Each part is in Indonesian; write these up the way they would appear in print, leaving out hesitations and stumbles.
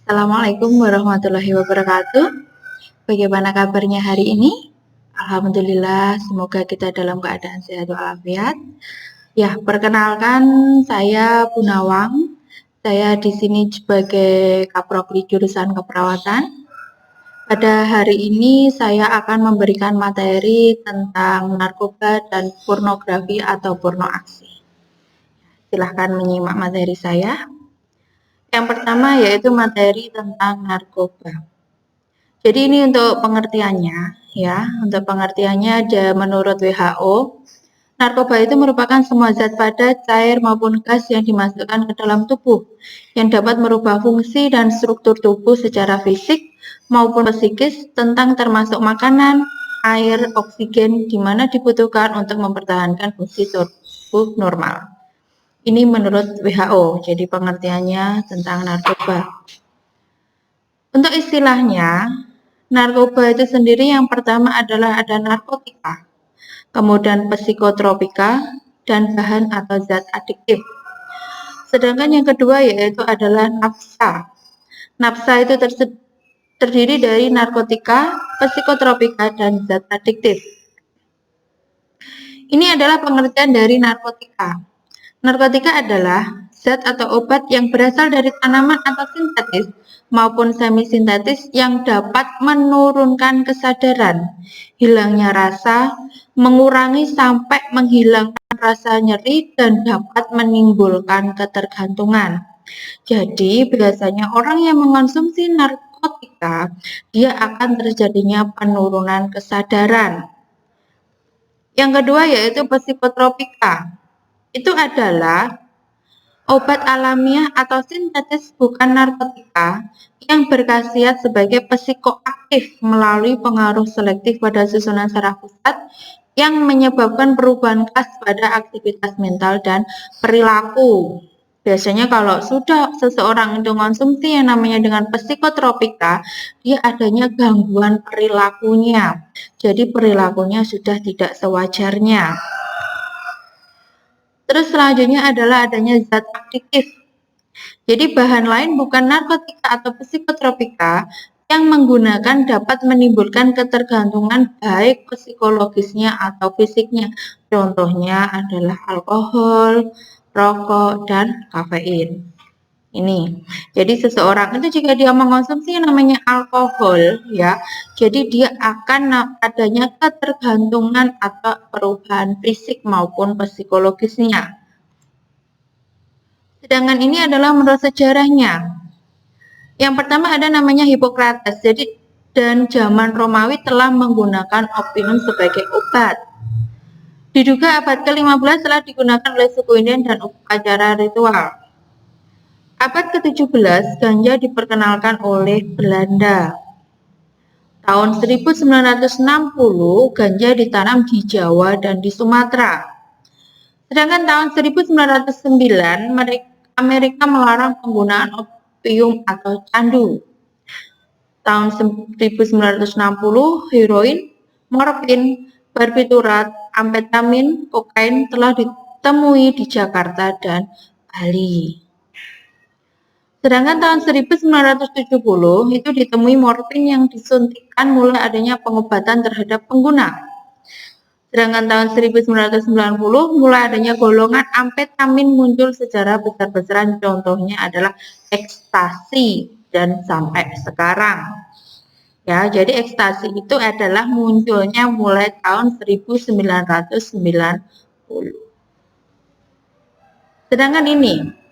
Assalamualaikum warahmatullahi wabarakatuh. Bagaimana kabarnya hari ini? Alhamdulillah, semoga kita dalam keadaan sehat walafiat. Ya, perkenalkan saya Bu Nawang. Saya di sini sebagai Kaprokli jurusan keperawatan. Pada hari ini saya akan memberikan materi tentang narkoba dan pornografi atau porno aksi. Silahkan menyimak materi saya. Yang pertama yaitu materi tentang narkoba. Jadi ini untuk pengertiannya ya. Untuk pengertiannya ada menurut WHO, narkoba itu merupakan semua zat padat, cair maupun gas yang dimasukkan ke dalam tubuh yang dapat merubah fungsi dan struktur tubuh secara fisik maupun psikis tentang termasuk makanan, air, oksigen di mana dibutuhkan untuk mempertahankan fungsi tubuh normal. Ini menurut WHO. Jadi pengertiannya tentang narkoba. Untuk istilahnya, narkoba itu sendiri yang pertama adalah ada narkotika, kemudian psikotropika, dan bahan atau zat adiktif. Sedangkan yang kedua yaitu adalah nafsa. Nafsa itu terdiri dari narkotika, psikotropika, dan zat adiktif. Ini adalah pengertian dari narkotika. Narkotika adalah zat atau obat yang berasal dari tanaman atau sintetis maupun semi-sintetis yang dapat menurunkan kesadaran, hilangnya rasa, mengurangi sampai menghilangkan rasa nyeri, dan dapat menimbulkan ketergantungan. Jadi, biasanya orang yang mengonsumsi narkotika, dia akan terjadinya penurunan kesadaran. Yang kedua yaitu psikotropika. Itu adalah obat alamiah atau sintetis bukan narkotika yang berkhasiat sebagai psikoaktif melalui pengaruh selektif pada susunan saraf pusat yang menyebabkan perubahan khas pada aktivitas mental dan perilaku. Biasanya kalau sudah seseorang itu konsumsi yang namanya dengan psikotropika, dia adanya gangguan perilakunya. Jadi perilakunya sudah tidak sewajarnya. Terus selanjutnya adalah adanya zat adiktif. Jadi bahan lain bukan narkotika atau psikotropika yang menggunakan dapat menimbulkan ketergantungan baik psikologisnya atau fisiknya. Contohnya adalah alkohol, rokok, dan kafein. Ini. Jadi seseorang itu jika dia mengonsumsi yang namanya alkohol ya, jadi dia akan adanya ketergantungan atau perubahan fisik maupun psikologisnya. Sedangkan ini adalah menurut sejarahnya. Yang pertama ada namanya Hippocrates. Jadi dan zaman Romawi telah menggunakan opium sebagai obat. Diduga abad ke-15 telah digunakan oleh suku Indian dan upacara ritual. Abad ke-17, ganja diperkenalkan oleh Belanda. Tahun 1960, ganja ditanam di Jawa dan di Sumatera. Sedangkan tahun 1909, Amerika melarang penggunaan opium atau candu. Tahun 1960, heroin, morfin, barbiturat, amfetamin, kokain telah ditemui di Jakarta dan Bali. Sedangkan tahun 1970 itu ditemui morfin yang disuntikkan mulai adanya pengobatan terhadap pengguna. Sedangkan tahun 1990 mulai adanya golongan amfetamin muncul secara besar-besaran, contohnya adalah ekstasi dan sampai sekarang. Ya, jadi ekstasi itu adalah munculnya mulai tahun 1990. Sedangkan ini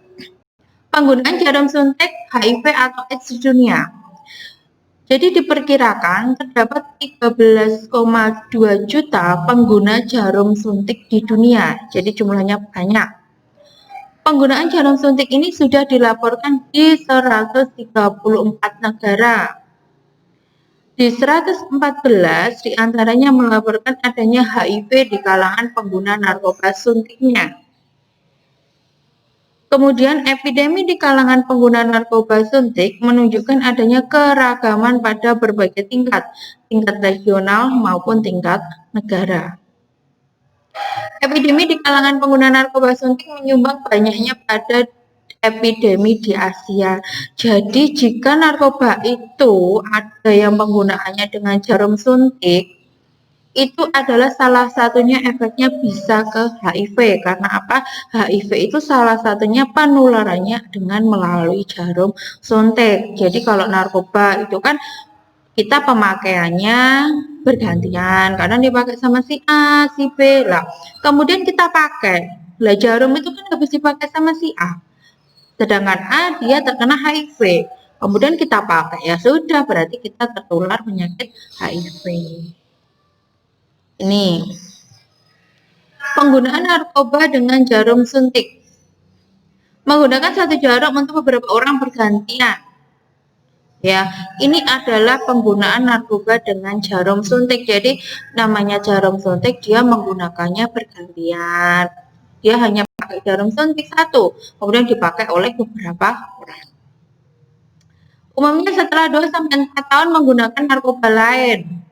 penggunaan jarum suntik HIV atau AIDS di dunia. Jadi diperkirakan terdapat 13,2 juta pengguna jarum suntik di dunia. Jadi jumlahnya banyak. Penggunaan jarum suntik ini sudah dilaporkan di 134 negara. Di 114 diantaranya melaporkan adanya HIV di kalangan pengguna narkoba suntiknya. Kemudian epidemi di kalangan pengguna narkoba suntik menunjukkan adanya keragaman pada berbagai tingkat regional maupun tingkat negara. Epidemi di kalangan pengguna narkoba suntik menyumbang banyaknya pada epidemi di Asia. Jadi jika narkoba itu ada yang penggunaannya dengan jarum suntik, itu adalah salah satunya efeknya bisa ke HIV. Karena apa? HIV itu salah satunya penularannya dengan melalui jarum suntik. Jadi kalau narkoba itu kan kita pemakaiannya bergantian, kadang dipakai sama si A, si B lah. Kemudian kita pakai, lah jarum itu kan habis dipakai sama si A. Sedangkan A dia terkena HIV. Kemudian kita pakai, ya sudah berarti kita tertular penyakit HIV. Ini penggunaan narkoba dengan jarum suntik. Menggunakan satu jarum untuk beberapa orang bergantian. Ya, ini adalah penggunaan narkoba dengan jarum suntik. Jadi namanya jarum suntik dia menggunakannya bergantian. Dia hanya pakai jarum suntik satu, kemudian dipakai oleh beberapa orang. Umumnya setelah 2-4 tahun menggunakan narkoba lain.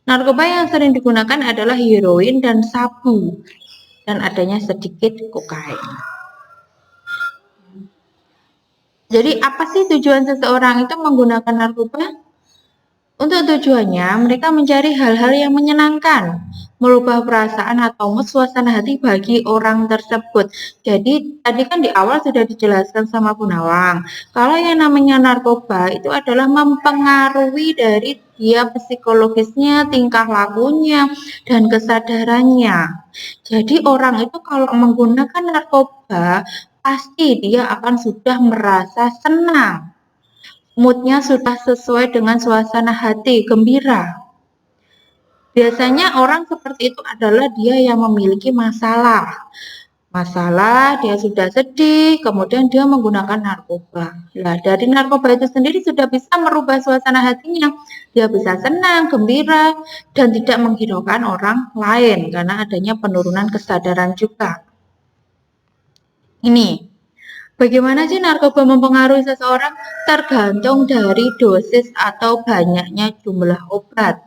Narkoba yang sering digunakan adalah heroin dan sabu, dan adanya sedikit kokain. Jadi apa sih tujuan seseorang itu menggunakan narkoba? Untuk tujuannya, mereka mencari hal-hal yang menyenangkan, merubah perasaan atau mood suasana hati bagi orang tersebut. Jadi tadi kan di awal sudah dijelaskan sama Bu Nawang, kalau yang namanya narkoba itu adalah mempengaruhi dari dia psikologisnya, tingkah lakunya, dan kesadarannya. Jadi orang itu kalau menggunakan narkoba, pasti dia akan sudah merasa senang. Moodnya sudah sesuai dengan suasana hati, gembira. Biasanya orang seperti itu adalah dia yang memiliki masalah. Masalah, dia sudah sedih, kemudian dia menggunakan narkoba. Nah, dari narkoba itu sendiri sudah bisa merubah suasana hatinya. Dia bisa senang, gembira, dan tidak menghiraukan orang lain karena adanya penurunan kesadaran juga. Ini, bagaimana sih narkoba mempengaruhi seseorang? Tergantung dari dosis atau banyaknya jumlah obat.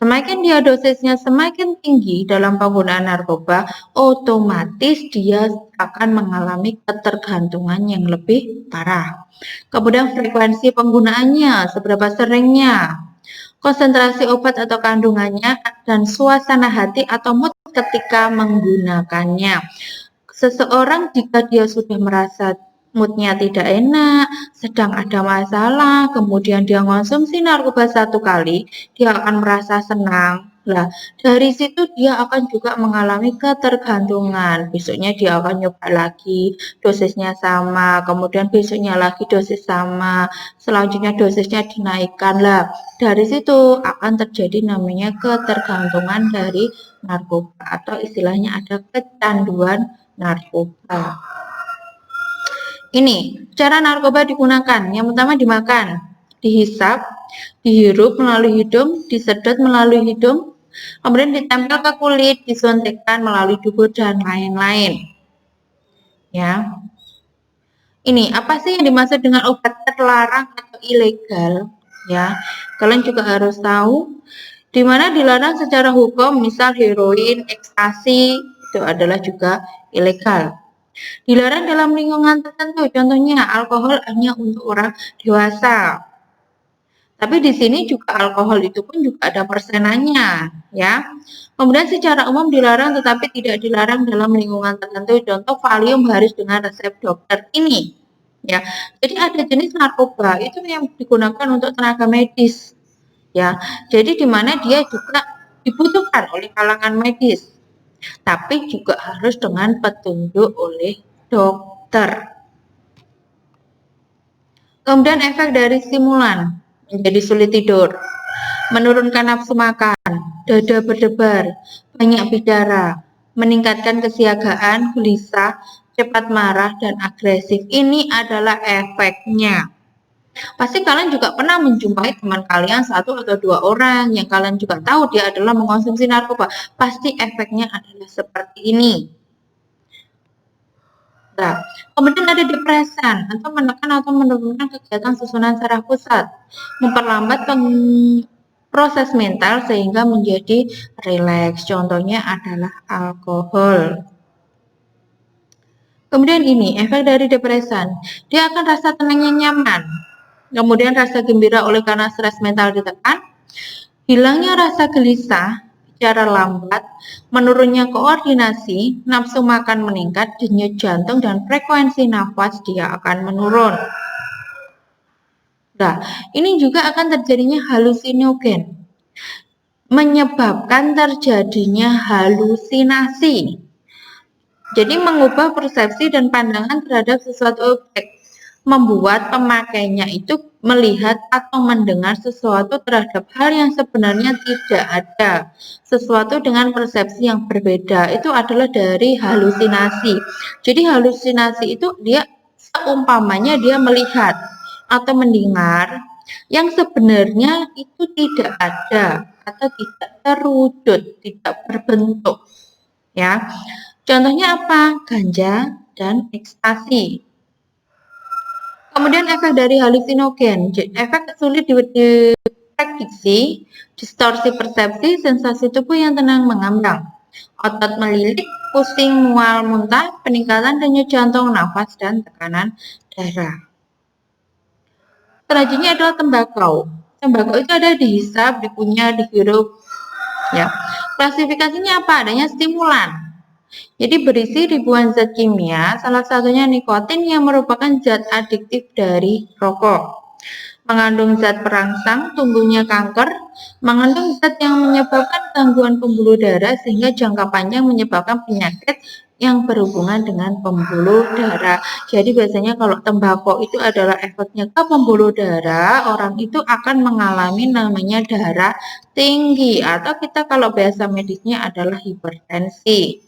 Semakin dia dosisnya semakin tinggi dalam penggunaan narkoba, otomatis dia akan mengalami ketergantungan yang lebih parah. Kemudian frekuensi penggunaannya, seberapa seringnya, konsentrasi obat atau kandungannya, dan suasana hati atau mood ketika menggunakannya. Seseorang jika dia sudah merasa moodnya tidak enak, sedang ada masalah, kemudian dia konsumsi narkoba satu kali, dia akan merasa senang. Nah, dari situ dia akan juga mengalami ketergantungan. Besoknya dia akan nyoba lagi, dosisnya sama, kemudian besoknya lagi dosis sama, selanjutnya dosisnya dinaikkan lah. Dari situ akan terjadi namanya ketergantungan dari narkoba atau istilahnya ada kecanduan narkoba. Ini cara narkoba digunakan. Yang pertama dimakan, dihisap, dihirup melalui hidung, disedot melalui hidung, kemudian ditempel ke kulit, disuntikkan melalui dubur dan lain-lain. Ya. Ini apa sih yang dimaksud dengan obat terlarang atau ilegal? Ya, kalian juga harus tahu di mana dilarang secara hukum, misal heroin, ekstasi itu adalah juga ilegal. Dilarang dalam lingkungan tertentu, contohnya alkohol hanya untuk orang dewasa. Tapi di sini juga alkohol itu pun juga ada persenannya, ya. Kemudian secara umum dilarang tetapi tidak dilarang dalam lingkungan tertentu, contoh Valium harus dengan resep dokter ini, ya. Jadi ada jenis narkoba itu yang digunakan untuk tenaga medis, ya. Jadi di mana dia juga dibutuhkan oleh kalangan medis, tapi juga harus dengan petunjuk oleh dokter. Kemudian efek dari stimulan menjadi sulit tidur, menurunkan nafsu makan, dada berdebar, banyak bicara, meningkatkan kesiagaan, gelisah, cepat marah, dan agresif. Ini adalah efeknya. Pasti kalian juga pernah menjumpai teman kalian satu atau dua orang yang kalian juga tahu dia adalah mengkonsumsi narkoba. Pasti efeknya adalah seperti ini. Nah, kemudian ada depresan atau menekan atau menurunkan kegiatan susunan saraf pusat, memperlambat proses mental sehingga menjadi rileks. Contohnya adalah alkohol. Kemudian ini efek dari depresan, dia akan rasa tenang yang nyaman. Kemudian rasa gembira oleh karena stres mental ditekan, hilangnya rasa gelisah secara lambat, menurunnya koordinasi, nafsu makan meningkat, denyut jantung dan frekuensi nafas dia akan menurun. Nah, ini juga akan terjadinya halusinogen, menyebabkan terjadinya halusinasi. Jadi mengubah persepsi dan pandangan terhadap sesuatu objek, membuat pemakainya itu melihat atau mendengar sesuatu terhadap hal yang sebenarnya tidak ada, sesuatu dengan persepsi yang berbeda. Itu adalah dari halusinasi. Jadi halusinasi itu dia seumpamanya dia melihat atau mendengar yang sebenarnya itu tidak ada atau tidak terwujud, tidak berbentuk. Ya, contohnya apa? Ganja dan ekstasi. Kemudian efek dari halusinogen, efek sulit diprediksi, distorsi persepsi, sensasi tubuh yang tenang mengambang, otot melilit, pusing, mual, muntah, peningkatan denyut jantung, nafas, dan tekanan darah. Selanjutnya adalah tembakau. Tembakau itu ada dihisap, dikunyah, dihirup. Ya, klasifikasinya apa? Adanya stimulan. Jadi berisi ribuan zat kimia, salah satunya nikotin yang merupakan zat adiktif dari rokok. Mengandung zat perangsang tumbuhnya kanker, mengandung zat yang menyebabkan gangguan pembuluh darah sehingga jangka panjang menyebabkan penyakit yang berhubungan dengan pembuluh darah. Jadi biasanya kalau tembakau itu adalah efeknya ke pembuluh darah, orang itu akan mengalami namanya darah tinggi atau kita kalau bahasa medisnya adalah hipertensi.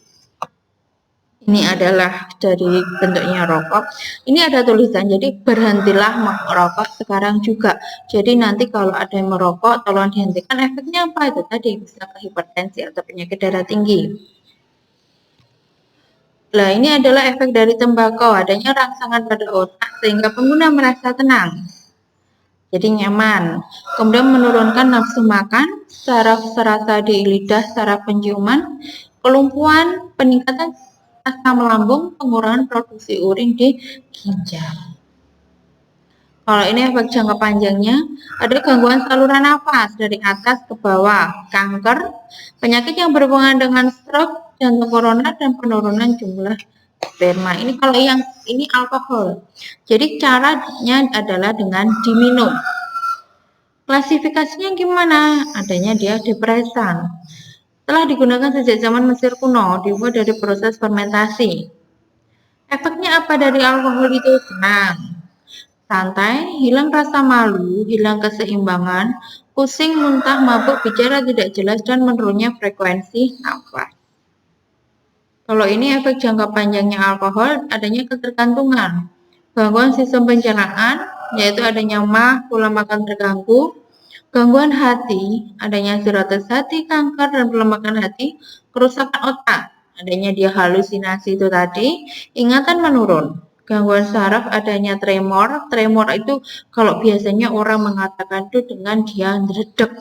Ini adalah dari bentuknya rokok. Ini ada tulisan, jadi berhentilah merokok sekarang juga. Jadi nanti kalau ada yang merokok, tolong dihentikan. Efeknya apa? Itu tadi bisa ke hipertensi atau penyakit darah tinggi. Nah, ini adalah efek dari tembakau, adanya rangsangan pada otak sehingga pengguna merasa tenang. Jadi nyaman. Kemudian menurunkan nafsu makan, saraf serasa di lidah, saraf penciuman, kelumpuhan, peningkatan asam lambung, pengurangan produksi urin di ginjal. Kalau ini efek jangka panjangnya, ada gangguan saluran nafas dari atas ke bawah, kanker, penyakit yang berhubungan dengan stroke, jantung koroner, dan penurunan jumlah sperma. Ini kalau yang ini alkohol. Jadi caranya adalah dengan diminum. Klasifikasinya gimana? Adanya dia depresan. Telah digunakan sejak zaman Mesir kuno, dibuat dari proses fermentasi. Efeknya apa dari alkohol itu? Senang, santai, hilang rasa malu, hilang keseimbangan, pusing, muntah, mabuk, bicara tidak jelas, dan menurunnya frekuensi nafas. Kalau ini efek jangka panjangnya alkohol, adanya ketergantungan, gangguan sistem pencernaan, yaitu adanya mah, pola makan terganggu, gangguan hati, adanya sirosis hati, kanker, dan pelemakan hati, kerusakan otak, adanya dia halusinasi itu tadi, ingatan menurun, gangguan saraf, adanya tremor, tremor itu kalau biasanya orang mengatakan itu dengan dia ndredeg,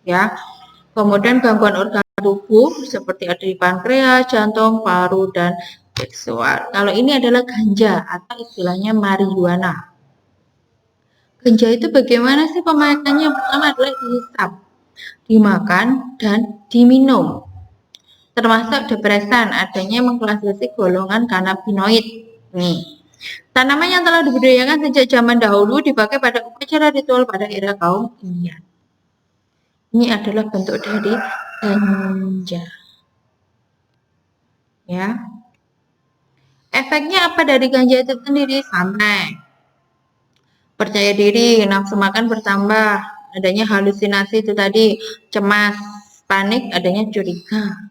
ya. Kemudian gangguan organ tubuh seperti ada di pankreas, jantung, paru, dan seksual. Kalau ini adalah ganja atau istilahnya marijuana. Ganja itu bagaimana sih pemakaiannya? Pertama adalah dihisap, dimakan, dan diminum. Termasuk depresan, adanya mengklasifikasi golongan kanabinoid. Nih, tanaman yang telah dibudidayakan sejak zaman dahulu dipakai pada upacara ritual pada era kaum Indian. Ini adalah bentuk dari ganja. Ya. Efeknya apa dari ganja itu sendiri? Santai, percaya diri, nafsu makan bertambah, adanya halusinasi itu tadi, cemas, panik, adanya curiga.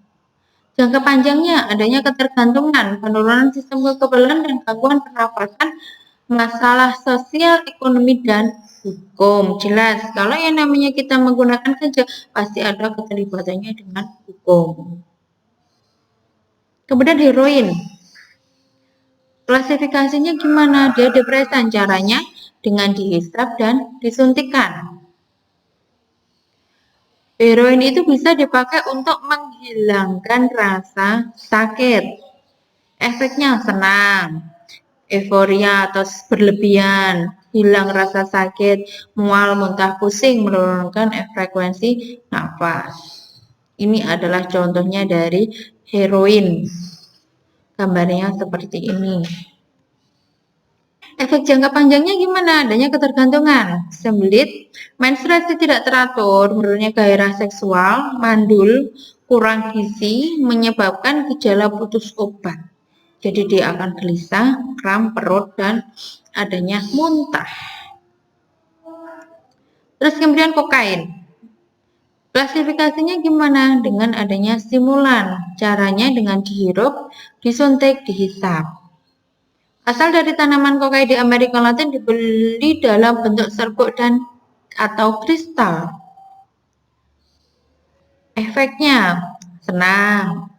Jangka panjangnya adanya ketergantungan, penurunan sistem kekebalan dan gangguan pernafasan, masalah sosial, ekonomi, dan hukum. Jelas, kalau yang namanya kita menggunakan ganja, pasti ada keterlibatannya dengan hukum. Kemudian heroin. Klasifikasinya gimana? Dia depresan, caranya dengan dihisap dan disuntikkan. Heroin itu bisa dipakai untuk menghilangkan rasa sakit. Efeknya senang, euforia atau berlebihan, hilang rasa sakit, mual, muntah, pusing, menurunkan frekuensi nafas. Ini adalah contohnya dari heroin. Gambarnya seperti ini. Efek jangka panjangnya gimana? Adanya ketergantungan, sembelit, menstruasi tidak teratur, menurunnya gairah seksual, mandul, kurang gizi, menyebabkan gejala putus obat. Jadi dia akan gelisah, kram perut, dan adanya muntah. Terus kemudian kokain. Klasifikasinya gimana? Dengan adanya stimulan. Caranya dengan dihirup, disuntik, dihisap. Asal dari tanaman kokain di Amerika Latin, dibeli dalam bentuk serbuk dan atau kristal. Efeknya senang,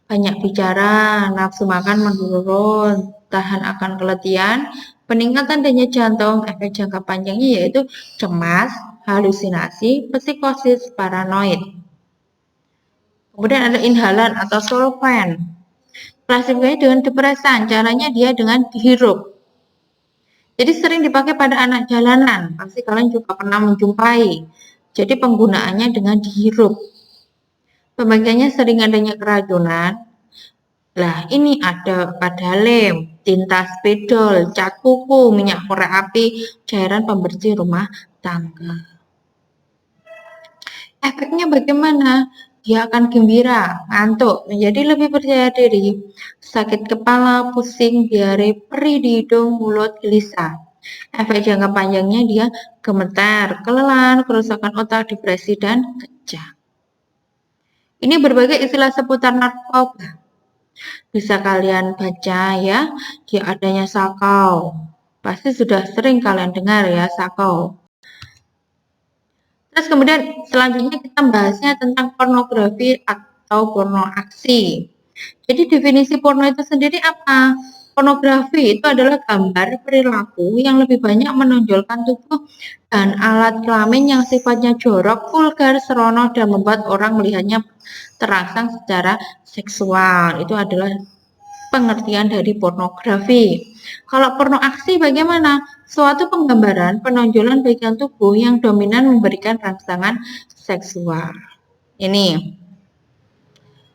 banyak bicara, nafsu makan menurun, tahan akan keletihan, peningkatan denyut jantung. Efek jangka panjangnya yaitu cemas, halusinasi, psikosis, paranoid. Kemudian ada inhalan atau solven. Klasifikasinya dengan depresan, caranya dia dengan dihirup. Jadi sering dipakai pada anak jalanan, pasti kalian juga pernah menjumpai. Jadi penggunaannya dengan dihirup. Pembagiannya sering adanya keracunan. Lah ini ada pada lem, tinta spidol, cat kuku, minyak korek api, cairan pembersih rumah tangga. Efeknya bagaimana? Dia akan gembira, ngantuk, menjadi lebih percaya diri, sakit kepala, pusing, diare, perih di hidung, mulut, gelisah. Efek jangka panjangnya dia gemetar, kelelahan, kerusakan otak, depresi, dan kejang. Ini berbagai istilah seputar narkoba. Bisa kalian baca ya, di adanya sakau. Pasti sudah sering kalian dengar ya, sakau. Terus kemudian selanjutnya kita bahasnya tentang pornografi atau porno aksi. Jadi definisi porno itu sendiri apa? Pornografi itu adalah gambar perilaku yang lebih banyak menonjolkan tubuh dan alat kelamin yang sifatnya jorok, vulgar, serono, dan membuat orang melihatnya terangsang secara seksual. Itu adalah pengertian dari pornografi. Kalau porno aksi bagaimana? Suatu penggambaran penonjolan bagian tubuh yang dominan memberikan rangsangan seksual. Ini.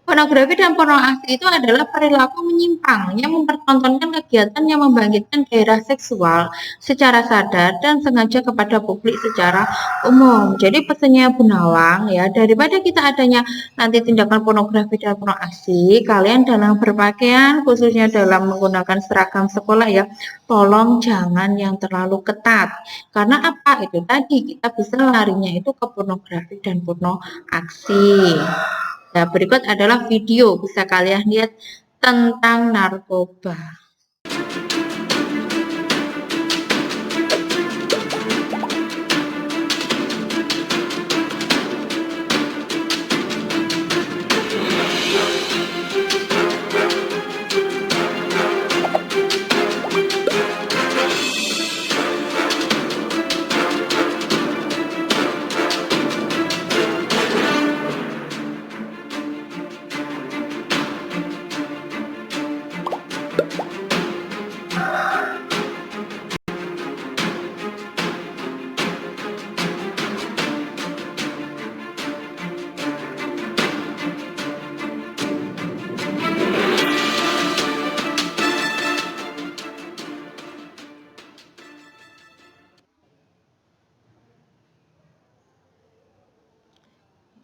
Pornografi dan porno aksi itu adalah perilaku menyimpang yang mempertontonkan kegiatan yang membangkitkan gairah seksual secara sadar dan sengaja kepada publik secara umum. Jadi pesannya Bu Nawang ya, daripada kita adanya nanti tindakan pornografi dan porno aksi, kalian dalam berpakaian khususnya dalam menggunakan seragam sekolah ya, tolong jangan yang terlalu ketat. Karena apa? Itu tadi kita bisa larinya itu ke pornografi dan porno aksi. Nah, berikut adalah video bisa kalian lihat tentang narkoba.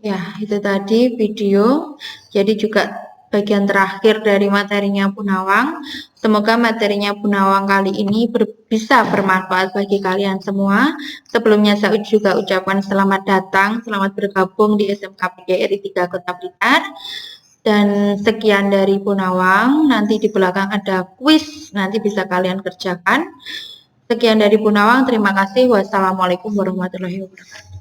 Ya, itu tadi video. Jadi juga bagian terakhir dari materinya Bu Nawang. Semoga materinya Bu Nawang kali ini bisa bermanfaat bagi kalian semua. Sebelumnya saya juga ucapkan selamat datang, selamat bergabung di SMK PGRI 3 Kota Blitar. Dan sekian dari Bu Nawang. Nanti di belakang ada kuis, nanti bisa kalian kerjakan. Sekian dari Bu Nawang, terima kasih. Wassalamualaikum warahmatullahi wabarakatuh.